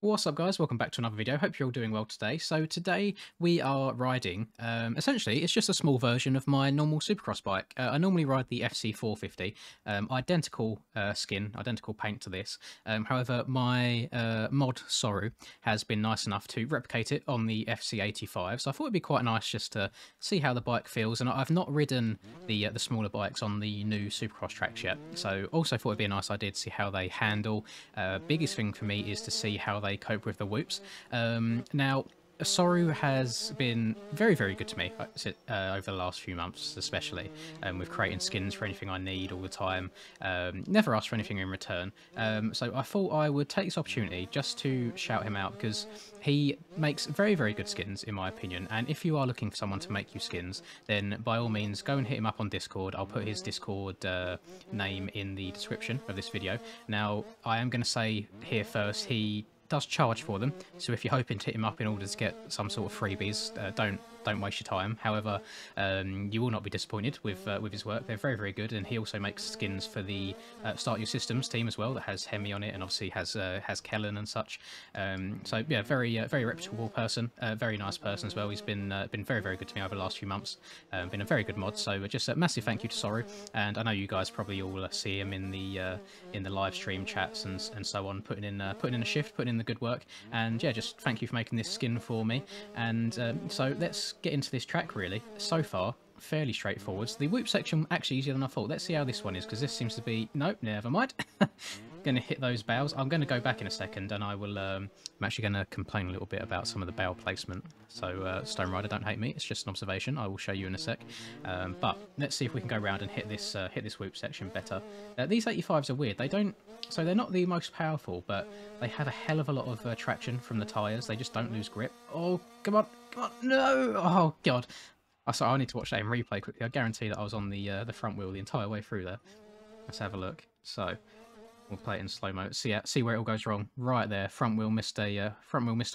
What's up, guys? Welcome back to another video. Hope you're all doing well today. So today we are riding, essentially it's just a small version of my normal supercross bike. I normally ride the FC 450, identical skin, identical paint to this. However, my mod Sorru has been nice enough to replicate it on the FC 85. So I thought it'd be quite nice just to see how the bike feels. And I've not ridden the smaller bikes on the new supercross tracks yet. So also thought it'd be a nice idea to see how they handle. Biggest thing for me is to see how they cope with the whoops. Now, Sorru has been very, very good to me over the last few months, especially with creating skins for anything I need all the time. Never asked for anything in return. So I thought I would take this opportunity just to shout him out because he makes very, very good skins, in my opinion. And if you are looking for someone to make you skins, then by all means, go and hit him up on Discord. I'll put his Discord name in the description of this video. Now, I am going to say here first, he does charge for them, so if you're hoping to hit him up in order to get some sort of freebies, don't waste your time. However, you will not be disappointed with his work. They're very, very good, and he also makes skins for the Start Your Systems team as well, that has Hemi on it, and obviously has Kellen and such. So yeah, very reputable person, very nice person as well. He's been very, very good to me over the last few months. Been a very good mod. So just a massive thank you to Sorru, and I know you guys probably all see him in the live stream chats and so on, putting in a shift, putting in the good work. And yeah, just thank you for making this skin for me. And so let's get into this track. Really, so far fairly straightforward. The whoop section actually easier than I thought. Let's see how this one is, because this seems to be... Nope, never mind. Going to hit those bows. I'm going to go back in a second, and I will... I'm actually going to complain a little bit about some of the bow placement. So Stone Rider, don't hate me. It's just an observation. I will show you in a sec. But let's see if we can go around and hit this whoop section better. These 85s are weird. They don't... So they're not the most powerful, but they have a hell of a lot of traction from the tyres. They just don't lose grip. Oh, come on. Come on. No. Oh, God. I need to watch that in replay quickly. I guarantee that I was on the front wheel the entire way through there. Let's have a look. So we'll play it in slow-mo. See where it all goes wrong. Right there. Front wheel missed a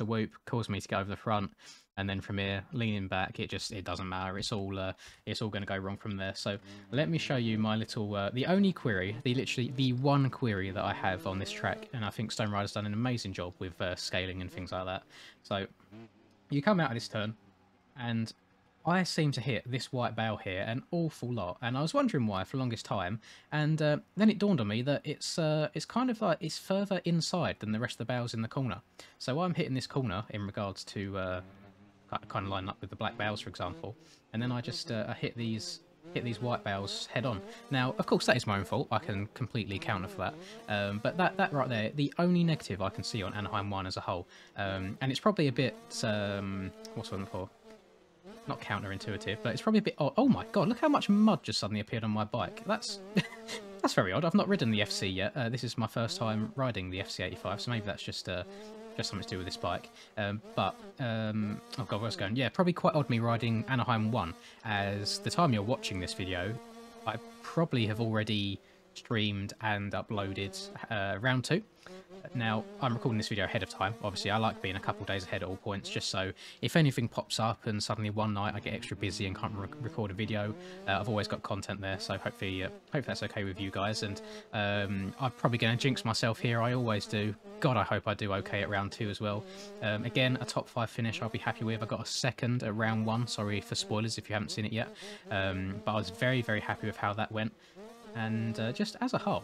whoop. Caused me to go over the front. And then from here, leaning back, it doesn't matter. It's all going to go wrong from there. So let me show you my little, the only query, literally the one query that I have on this track. And I think Stone Rider's done an amazing job with scaling and things like that. So you come out of this turn, and I seem to hit this white bow here an awful lot, and I was wondering why for the longest time. And then it dawned on me that it's kind of like it's further inside than the rest of the bows in the corner. So I'm hitting this corner in regards to kind of line up with the black bows, for example, and then I just I hit these white bows head on. Now, of course, that is my own fault. I can completely counter for that. But that right there, the only negative I can see on Anaheim 1 as a whole, and it's probably a bit what's one for? Not counterintuitive, but it's probably a bit... Oh my god, look how much mud just suddenly appeared on my bike. That's that's very odd. I've not ridden the FC yet. This is my first time riding the FC 85, so maybe that's just something to do with this bike. Oh god, where was I going? Yeah, probably quite odd me riding Anaheim 1, as the time you're watching this video, I probably have already streamed and uploaded round 2. Now, I'm recording this video ahead of time. Obviously, I like being a couple days ahead at all points, just so if anything pops up and suddenly one night I get extra busy and can't record a video, I've always got content there, so hopefully that's okay with you guys. And I'm probably going to jinx myself here. I always do. God, I hope I do okay at round 2 as well. Again, a top 5 finish I'll be happy with. I got a second at round 1. Sorry for spoilers if you haven't seen it yet. But I was very, very happy with how that went. And just as a whole...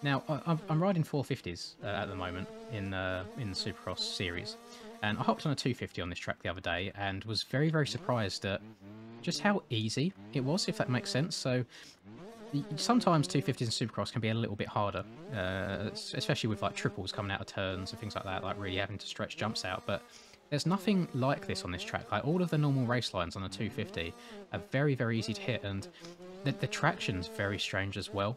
Now, I'm riding 450s at the moment in the Supercross series, and I hopped on a 250 on this track the other day and was very, very surprised at just how easy it was, if that makes sense. So sometimes 250s in Supercross can be a little bit harder, especially with like triples coming out of turns and things like that, like really having to stretch jumps out. But there's nothing like this on this track. Like, all of the normal race lines on a 250 are very, very easy to hit, and the traction's very strange as well.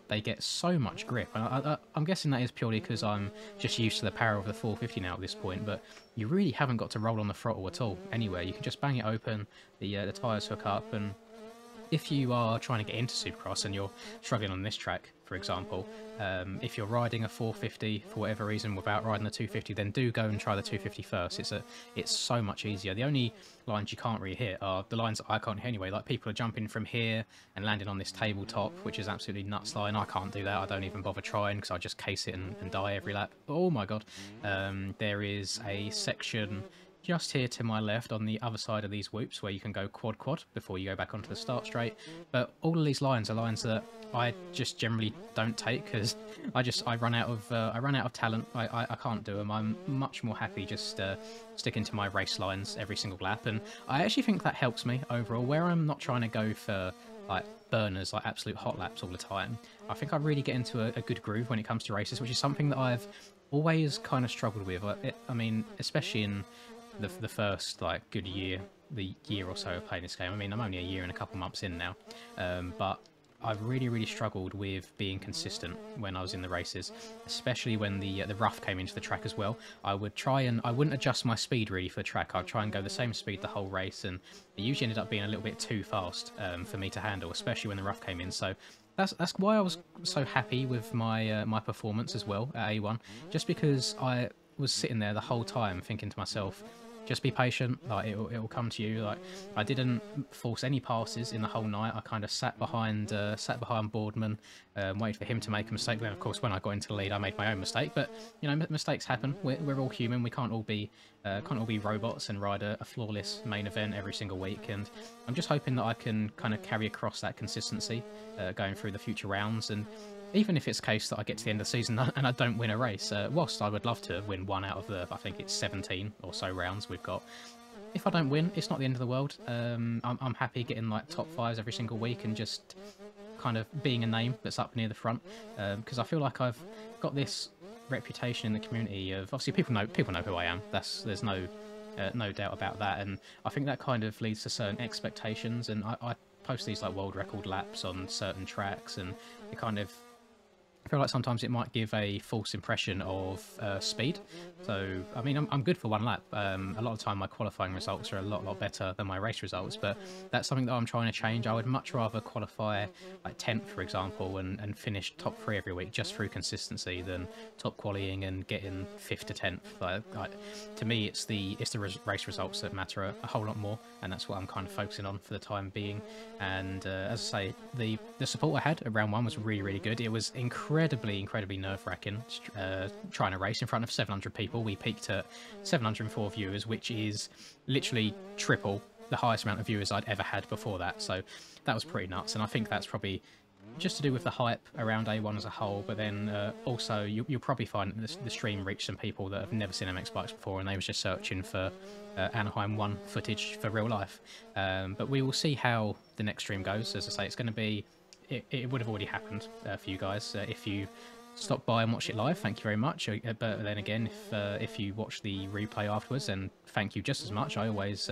They get so much grip, and I'm guessing that is purely because I'm just used to the power of the 450 now at this point, but you really haven't got to roll on the throttle at all anywhere. You can just bang it open, the tyres hook up, and if you are trying to get into Supercross and you're struggling on this track, for example, if you're riding a 450 for whatever reason without riding the 250, then do go and try the 250 first. It's so much easier. The only lines you can't really hit are the lines that I can't hit anyway. Like people are jumping from here and landing on this tabletop, which is absolutely nuts line. I can't do that. I don't even bother trying because I just case it and die every lap. Oh my god. There is a section just here to my left on the other side of these whoops where you can go quad before you go back onto the start straight. But all of these lines are lines that I just generally don't take because I run out of talent. I can't do them. I'm much more happy just sticking to my race lines every single lap, and I actually think that helps me overall, where I'm not trying to go for like burners, like absolute hot laps all the time. I think I really get into a good groove when it comes to races, which is something that I've always kind of struggled with. I mean, especially in the first like good year, the year or so of playing this game. I mean, I'm only a year and a couple months in now, but I've really struggled with being consistent when I was in the races, especially when the rough came into the track as well. I wouldn't adjust my speed really for the track. I'd try and go the same speed the whole race, and it usually ended up being a little bit too fast for me to handle, especially when the rough came in. So that's why I was so happy with my my performance as well at A1, just because I was sitting there the whole time thinking to myself, just be patient, like it'll come to you. Like I didn't force any passes in the whole night. I kind of sat behind Boardman, waited for him to make a mistake. Then of course when I got into the lead I made my own mistake, but you know, mistakes happen. We're all human. We can't all be robots and ride a flawless main event every single week, and I'm just hoping that I can kind of carry across that consistency going through the future rounds. And even if it's the case that I get to the end of the season and I don't win a race, whilst I would love to win one out of the, I think it's 17 or so rounds we've got. If I don't win, it's not the end of the world. I'm happy getting like top fives every single week and just kind of being a name that's up near the front, because I feel like I've got this reputation in the community of, obviously people know who I am. There's no doubt about that, and I think that kind of leads to certain expectations. And I post these like world record laps on certain tracks, and it kind of, I feel like sometimes it might give a false impression of speed. So, I mean, I'm good for one lap. A lot of the time my qualifying results are a lot better than my race results, but that's something that I'm trying to change. I would much rather qualify like 10th, for example, and finish top 3 every week just through consistency than top qualifying and getting 5th to 10th. Like, to me, it's the race results that matter a whole lot more, and that's what I'm kind of focusing on for the time being. And as I say, the support I had at round 1 was really good. It was incredibly nerve-wracking trying to race in front of 700 people. We peaked at 704 viewers, which is literally triple the highest amount of viewers I'd ever had before that. So that was pretty nuts, and I think that's probably just to do with the hype around A1 as a whole. But then also you'll probably find that the stream reached some people that have never seen MX bikes before, and they was just searching for Anaheim 1 footage for real life. But we will see how the next stream goes. As I say, it's going to be, it would have already happened for you guys if you stop by and watch it live. Thank you very much. But then again, if you watch the replay afterwards, then thank you just as much. I always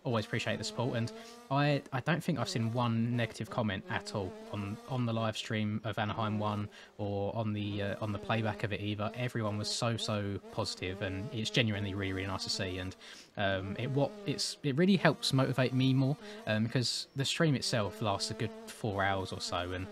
appreciate the support, and I don't think I've seen one negative comment at all on the live stream of Anaheim 1 or on the playback of it either. Everyone was so positive, and it's genuinely really nice to see. And it really helps motivate me more, because the stream itself lasts a good 4 hours or so, and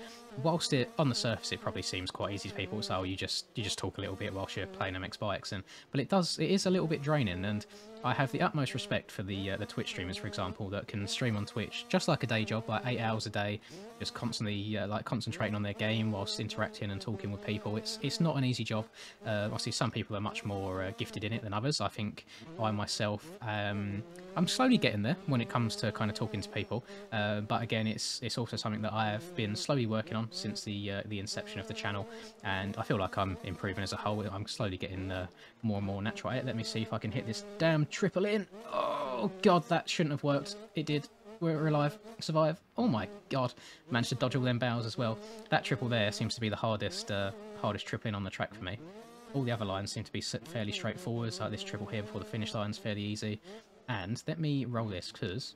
whilst on the surface it probably seems quite easy to people, so you just talk a little bit whilst you're playing MX bikes, but it is a little bit draining. And I have the utmost respect for the Twitch streamers, for example, that can stream on Twitch just like a day job, like 8 hours a day, just constantly like concentrating on their game whilst interacting and talking with people. It's not an easy job. Obviously some people are much more gifted in it than others. I think I myself, I'm slowly getting there when it comes to kind of talking to people, but again, it's also something that I have been slowly working on since the inception of the channel, and I feel like I'm improving as a whole. I'm slowly getting more and more natural. Let me see if I can hit this damn triple in. Oh god, that shouldn't have worked. It did. We're alive. Survive. Oh my god. Managed to dodge all them bows as well. That triple there seems to be the hardest triple in on the track for me. All the other lines seem to be fairly straightforward, so like this triple here before the finish line is fairly easy. And let me roll this, because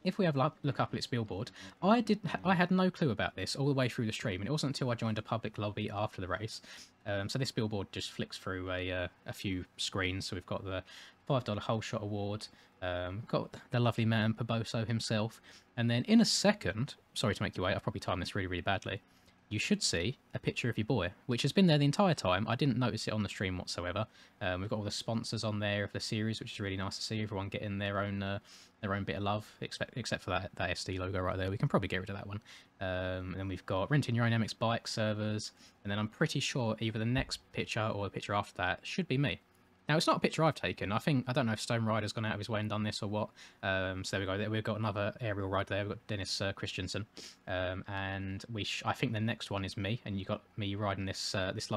if we have look up at its billboard, I had no clue about this all the way through the stream, and it wasn't until I joined a public lobby after the race. So this billboard just flicks through a few screens. So we've got the $5 whole shot award, got the lovely man Paboso himself, and then in a second, sorry to make you wait, I've probably timed this really, really badly, you should see a picture of your boy, which has been there the entire time. I didn't notice it on the stream whatsoever. We've got all the sponsors on there of the series, which is really nice to see. Everyone getting their own bit of love, except for that SD logo right there. We can probably get rid of that one. And then we've got renting your own MX bike servers, and then I'm pretty sure either the next picture or the picture after that should be me. Now, it's not a picture I've taken. I don't know if Stone Rider's gone out of his way and done this or what. So there we go. We've got another aerial ride there. We've got Dennis Christensen. And I think the next one is me. And you got me riding this this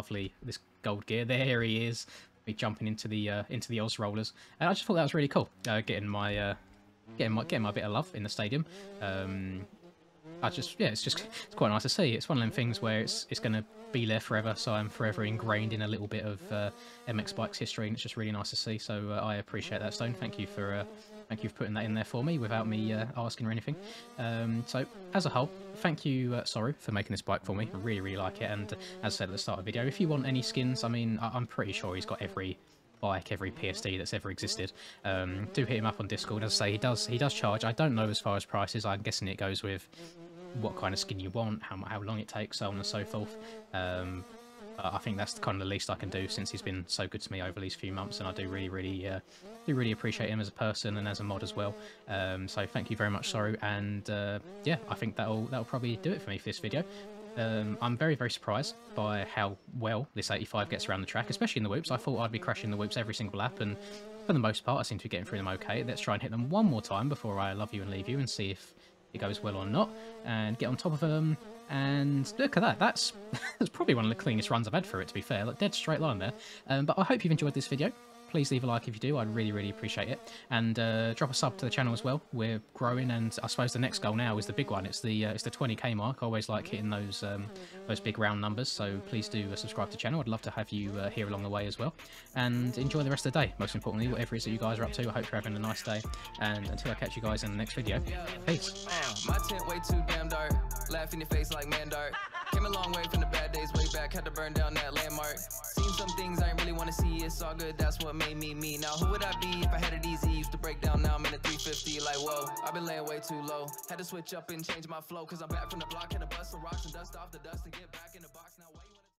gold gear. There he is. Me jumping into the Oz rollers. And I just thought that was really cool. Getting my bit of love in the stadium. It's quite nice to see. It's one of them things where it's going to be there forever, so I'm forever ingrained in a little bit of MX Bikes history, and it's just really nice to see. So I appreciate that, Stone. Thank you for putting that in there for me without me asking or anything. So as a whole, thank you, Sorru, for making this bike for me. I really, really like it. And as I said at the start of the video, if you want any skins, I mean, I'm pretty sure he's got every bike, every PSD that's ever existed. Do hit him up on Discord. As I say, he does charge. I don't know as far as prices. I'm guessing it goes with what kind of skin you want, how long it takes, so on and so forth. I think that's kind of the least I can do, since he's been so good to me over these few months, and I do really appreciate him as a person and as a mod as well. So thank you very much, Sorru, and yeah, I think that'll probably do it for me for this video. I'm very, very surprised by how well this 85 gets around the track, especially in the whoops. I thought I'd be crashing the whoops every single lap, and for the most part I seem to be getting through them okay. Let's try and hit them one more time before I love you and leave you, and see if it goes well or not, and get on top of them. And look at that, that's probably one of the cleanest runs I've had for it, to be fair. Like, dead straight line there. But I hope you've enjoyed this video. Please leave a like if you do. I'd really, really appreciate it. And drop a sub to the channel as well. We're growing, and I suppose the next goal now is the big one. It's the 20k mark. I always like hitting those big round numbers. So please do subscribe to the channel. I'd love to have you here along the way as well. And enjoy the rest of the day. Most importantly, whatever it is that you guys are up to, I hope you're having a nice day. And until I catch you guys in the next video, peace. My tent way too damn dark. Laugh in your face like man dark. Came a long way from the bad days way back. Had to burn down that landmark. Seen some things I ain't really want to see. It's all good. That's what made me me. Now who would I be if I had it easy? Used to break down, now I'm in a 350. Like whoa, I've been laying way too low. Had to switch up and change my flow, cause I'm back from the block. Had to bust some rocks and dust off the dust and get back in the box. Now why you